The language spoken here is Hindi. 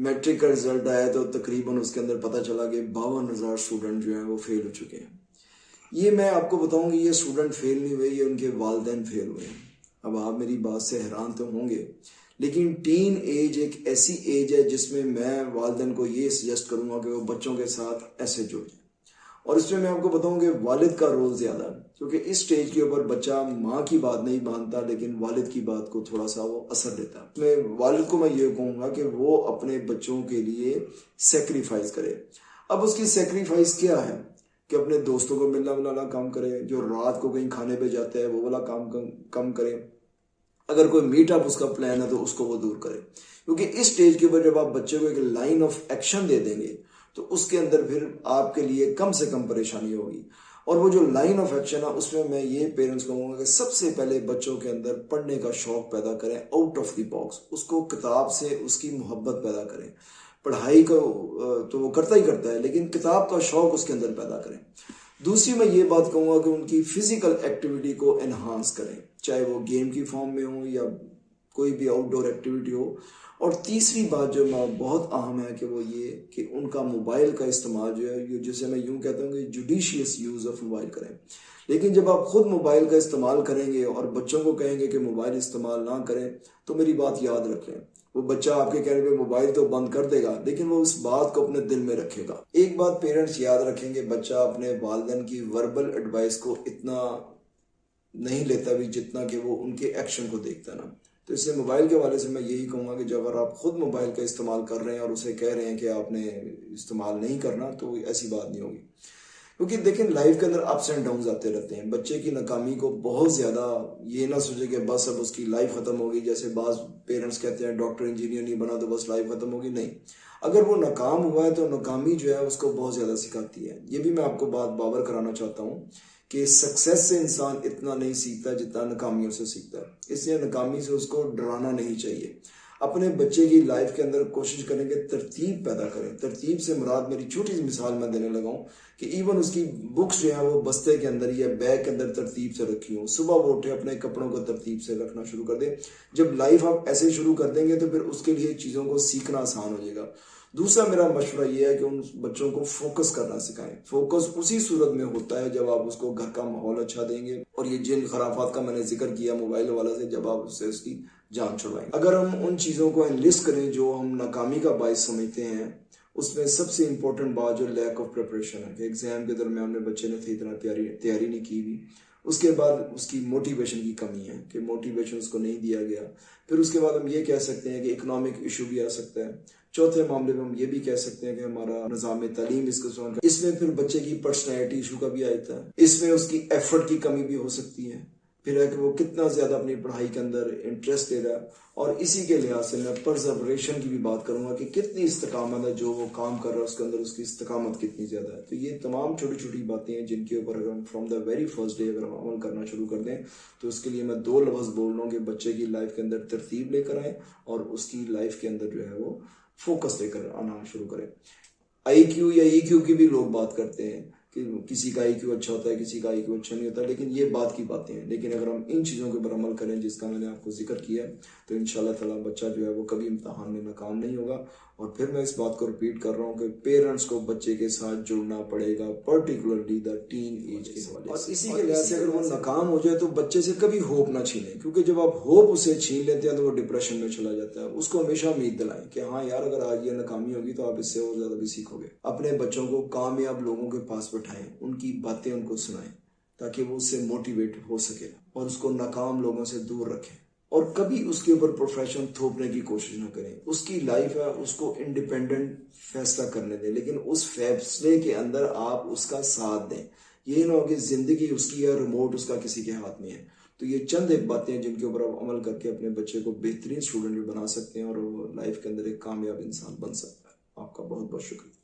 मैट्रिक का रिजल्ट आया तो तकरीबन उसके अंदर पता चला कि 52,000 स्टूडेंट जो हैं वो फेल हो चुके हैं। ये मैं आपको बताऊंगी, ये स्टूडेंट फेल नहीं हुए, ये उनके वालिदैन फेल हुए हैं। अब आप मेरी बात से हैरान तो होंगे, लेकिन टीन एज एक ऐसी एज है जिसमें मैं वालिदैन को ये सजेस्ट करूंगा कि वो बच्चों के साथ ऐसे जुड़ जाए। और इसमें मैं आपको बताऊं कि वालिद का रोल ज्यादा है, क्योंकि इस स्टेज के ऊपर बच्चा माँ की बात नहीं मानता लेकिन वालिद की बात को थोड़ा सा वो असर देता है। मैं वालिद को मैं ये कहूंगा कि वो अपने बच्चों के लिए सेक्रीफाइस करे। अब उसकी सेक्रीफाइस क्या है कि अपने दोस्तों को मिलना मिलाना कम करे, जो रात को कहीं खाने पे जाते हैं वो वाला काम कम करे, अगर कोई मीटअप उसका प्लान है तो उसको वो दूर करे। क्योंकि इस स्टेज के ऊपर जब आप बच्चे को एक लाइन ऑफ एक्शन दे देंगे तो उसके अंदर फिर आपके लिए कम से कम परेशानी होगी। और वो जो लाइन ऑफ एक्शन है उसमें मैं ये पेरेंट्स को कहूँगा कि सबसे पहले बच्चों के अंदर पढ़ने का शौक पैदा करें, आउट ऑफ द बॉक्स। उसको किताब से उसकी मोहब्बत पैदा करें। पढ़ाई को तो वो करता ही करता है, लेकिन किताब का शौक उसके अंदर पैदा करें। दूसरी मैं ये बात कहूँगा कि उनकी फिजिकल एक्टिविटी को एनहांस करें, चाहे वो गेम की फॉर्म में हो या कोई भी आउटडोर एक्टिविटी हो। और तीसरी बात जो बहुत अहम है कि वो ये कि उनका मोबाइल का इस्तेमाल जो है, जिसे मैं यूं कहता हूँ कि जुडिशियस यूज ऑफ मोबाइल करें। लेकिन जब आप खुद मोबाइल का इस्तेमाल करेंगे और बच्चों को कहेंगे कि मोबाइल इस्तेमाल ना करें, तो मेरी बात याद रखें, वो बच्चा आपके कहने पे मोबाइल तो बंद कर देगा लेकिन वो उस बात को अपने दिल में रखेगा। एक बात पेरेंट्स याद रखेंगे, बच्चा अपने वालिदैन की वर्बल एडवाइस को इतना नहीं लेता भी जितना कि वो उनके एक्शन को देखता ना। तो इससे मोबाइल के हवाले से मैं यही कहूँगा कि जब अगर आप खुद मोबाइल का इस्तेमाल कर रहे हैं और उसे कह रहे हैं कि आपने इस्तेमाल नहीं करना, तो ऐसी बात नहीं होगी। क्योंकि देखें, लाइफ के अंदर अप्स एंड डाउन्स आते रहते हैं। बच्चे की नाकामी को बहुत ज़्यादा ये ना सोचे कि बस अब उसकी लाइफ ख़त्म होगी। जैसे बाज़ पेरेंट्स कहते हैं डॉक्टर इंजीनियर नहीं बना तो बस लाइफ ख़त्म होगी। नहीं, अगर वो नाकाम हुआ है तो नाकामी जो है उसको बहुत ज़्यादा सिखाती है। ये भी मैं आपको बात बावर कराना चाहता हूँ कि सक्सेस से इंसान इतना नहीं सीखता जितना नाकामियों से सीखता है। इसलिए नाकामी से उसको डराना नहीं चाहिए। अपने बच्चे की लाइफ के अंदर कोशिश करें कि तरतीब पैदा करें। तरतीब से मुराद, मेरी छोटी सी मिसाल मैं देने लगा हूँ कि इवन उसकी बुक्स जो है वो बस्ते के अंदर या बैग के अंदर तरतीब से रखी हो। सुबह वो उठे अपने कपड़ों को तरतीब से रखना शुरू कर दे। जब लाइफ आप ऐसे शुरू कर देंगे तो फिर उसके लिए चीज़ों को सीखना आसान हो जाएगा। दूसरा मेरा मशवरा ये है कि उन बच्चों को फोकस करना सिखाएं। फोकस उसी सूरत में होता है जब आप उसको घर का माहौल अच्छा देंगे, और ये जिन खराफात का मैंने जिक्र किया मोबाइल वाला से, जब आप उससे उसकी जान छुड़वाएं। अगर हम उन चीज़ों को एनलिस्ट करें जो हम नाकामी का बायस समझते हैं, उसमें सबसे इंपॉर्टेंट बात जो लैक ऑफ प्रिपरेशन है कि एग्जाम के दरमियान में बच्चे ने सही तरह तैयारी नहीं की हुई। उसके बाद उसकी मोटिवेशन की कमी है कि मोटिवेशन उसको नहीं दिया गया। फिर उसके बाद हम ये कह सकते हैं कि इकोनॉमिक इशू भी आ सकता है। चौथे मामले में हम ये भी कह सकते हैं कि हमारा निज़ाम तालीम इस किस्म का, इसमें फिर बच्चे की पर्सनैलिटी इशू का भी आता है। इसमें उसकी एफर्ट की कमी भी हो सकती है। फिर है कि वो कितना ज़्यादा अपनी पढ़ाई के अंदर इंटरेस्ट दे रहा है। और इसी के लिहाज से मैं परजर्वेशन की भी बात करूंगा कि कितनी इस्तकामत है, जो वो काम कर रहा है उसके अंदर उसकी इस्तकामत कितनी ज़्यादा है। तो ये तमाम छोटी छोटी बातें हैं जिनके ऊपर अगर हम from the very first day अगर हम अमल करना शुरू कर दें, तो उसके लिए मैं 2 लफ्ज़ बोल रहा हूँ कि बच्चे की लाइफ के अंदर तरतीब लेकर आए और उसकी लाइफ के अंदर जो है वो फोकस लेकर आना शुरू करें। IQ या EQ की भी लोग बात करते हैं कि किसी का IQ अच्छा होता है, किसी का IQ अच्छा नहीं होता, लेकिन ये बात की बातें हैं। लेकिन अगर हम इन चीज़ों के ऊपर अमल करें जिसका मैंने आपको जिक्र किया है, तो इंशाल्लाह ताला बच्चा जो है वो कभी इम्तहान में नाकाम नहीं होगा। और फिर मैं इस बात को रिपीट कर रहा हूँ कि पेरेंट्स को बच्चे के साथ जुड़ना पड़ेगा, पर्टिकुलरली द टीन एज के हवाले से। और इसी के लिहाज से अगर वो नाकाम हो जाए तो बच्चे से कभी होप ना छीनें, क्योंकि जब आप होप उसे छीन लेते हैं तो वो डिप्रेशन में चला जाता है। उसको हमेशा उम्मीद दिलाएं कि हाँ यार, अगर आज ये नाकामी होगी तो आप इससे और ज़्यादा भी सीखोगे। अपने बच्चों को कामयाब लोगों के पास बैठाएं, उनकी बातें उनको सुनाएं ताकि वो उससे मोटिवेट हो सके, और उसको नाकाम लोगों से दूर रखें। और कभी उसके ऊपर प्रोफेशन थोपने की कोशिश ना करें। उसकी लाइफ है, उसको इंडिपेंडेंट फैसला करने दें, लेकिन उस फैसले के अंदर आप उसका साथ दें। ये ना हो कि जिंदगी उसकी है, रिमोट उसका किसी के हाथ में है। तो ये चंद एक बातें हैं जिनके ऊपर आप अमल करके अपने बच्चे को बेहतरीन स्टूडेंट भी बना सकते हैं और वो लाइफ के अंदर एक कामयाब इंसान बन सकता है। आपका बहुत बहुत शुक्रिया।